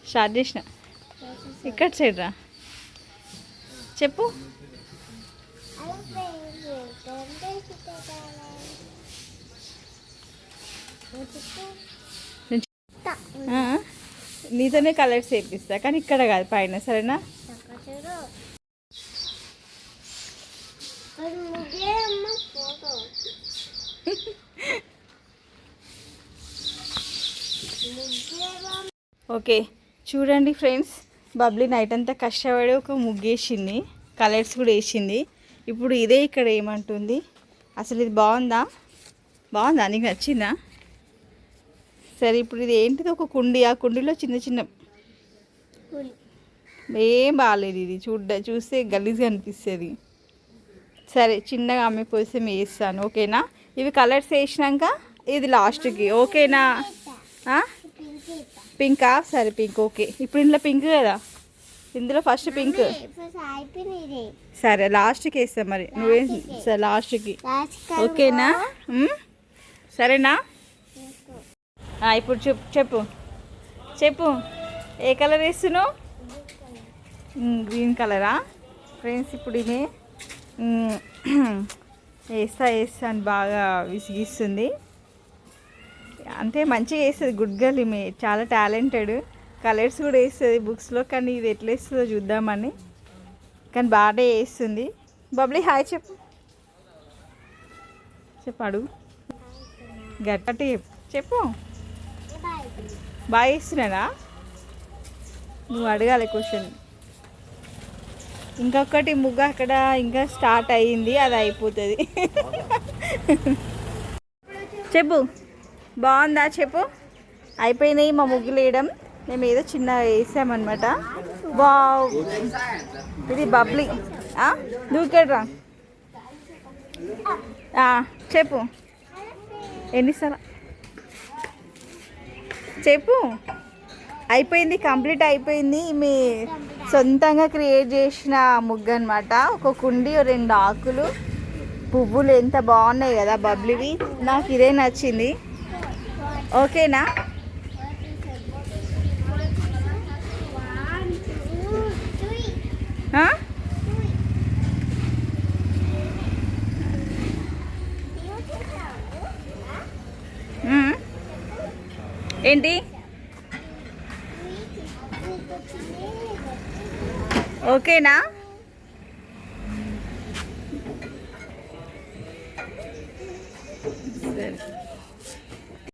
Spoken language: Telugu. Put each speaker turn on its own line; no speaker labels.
స్టార్ట్ చేసిన ఇక్కడ సైడ్ రా చెప్పు. నీతోనే కలర్స్ వేపిస్తా కానీ ఇక్కడ కాదు పైన, సరేనా? ఓకే చూడండి ఫ్రెండ్స్, బబ్లీ నైట్ అంతా కష్టపడి ఒక ముగ్గేసింది, కలర్స్ కూడా వేసింది. ఇప్పుడు ఇదే ఇక్కడ ఏమంటుంది, అసలు ఇది బాగుందా? బాగుందా? నీకు నచ్చిందా? సరే ఇప్పుడు ఇది ఏంటిది, ఒక కుండి, ఆ కుండీలో చిన్న చిన్న ఏం బాగాలేదు ఇది, చూస్తే గలీజ్గా అనిపిస్తుంది. సరే చిన్నగా ఆమె కోసం వేస్తాను, ఓకేనా? ఇవి కలర్స్ వేసినాక ఇది లాస్ట్కి, ఓకేనా? పింకా? సరే పింక్ ఓకే. ఇప్పుడు ఇందులో పింక్ కదా, ఇందులో ఫస్ట్ పింక్. సరే లాస్ట్కి వేస్తాం మరి, నువ్వేం? సరే లాస్ట్కి, ఓకేనా? సరేనా? ఇప్పుడు చెప్పు చెప్పు ఏ కలర్ వేస్తున్నావు? గ్రీన్ కలరా? ఫ్రెండ్స్ ఇప్పుడు ఇది వేస్తా అని బాగా విసిగిస్తుంది. అంటే మంచిగా వేస్తుంది, గుడ్ గర్ల్ ఈమె, చాలా టాలెంటెడ్. కలర్స్ కూడా వేస్తుంది బుక్స్లో, కానీ ఇది ఎట్లా వేస్తుందో చూద్దామని. కానీ బాగా వేస్తుంది. బబ్లీ హాయ్ చెప్పు, చెప్పాడు గట్టి చెప్పు. బాగా వేస్తున్నాడా? నువ్వు అడగాలి క్వశ్చన్. ఇంకొకటి ముగ్గు అక్కడ ఇంకా స్టార్ట్ అయ్యింది, అది అయిపోతుంది. చెప్పు బాగుందా చెప్పు. అయిపోయినాయి మా ముగ్గులు వేయడం, మేము ఏదో చిన్న వేసామన్నమాట. ఇది బబ్లీ దూకేడ్రా. చెప్పు ఎన్నిసార్లు చెప్పు. అయిపోయింది, కంప్లీట్ అయిపోయింది. మీ సొంతంగా క్రియేట్ చేసిన ముగ్గు అనమాట. ఒక కుండి, 2 ఆకులు, పువ్వులు ఎంత బాగున్నాయి కదా బబ్లీవి. నాకు ఇదే నచ్చింది, ఓకేనా? ఏంటి? ఓకేనా? సరే.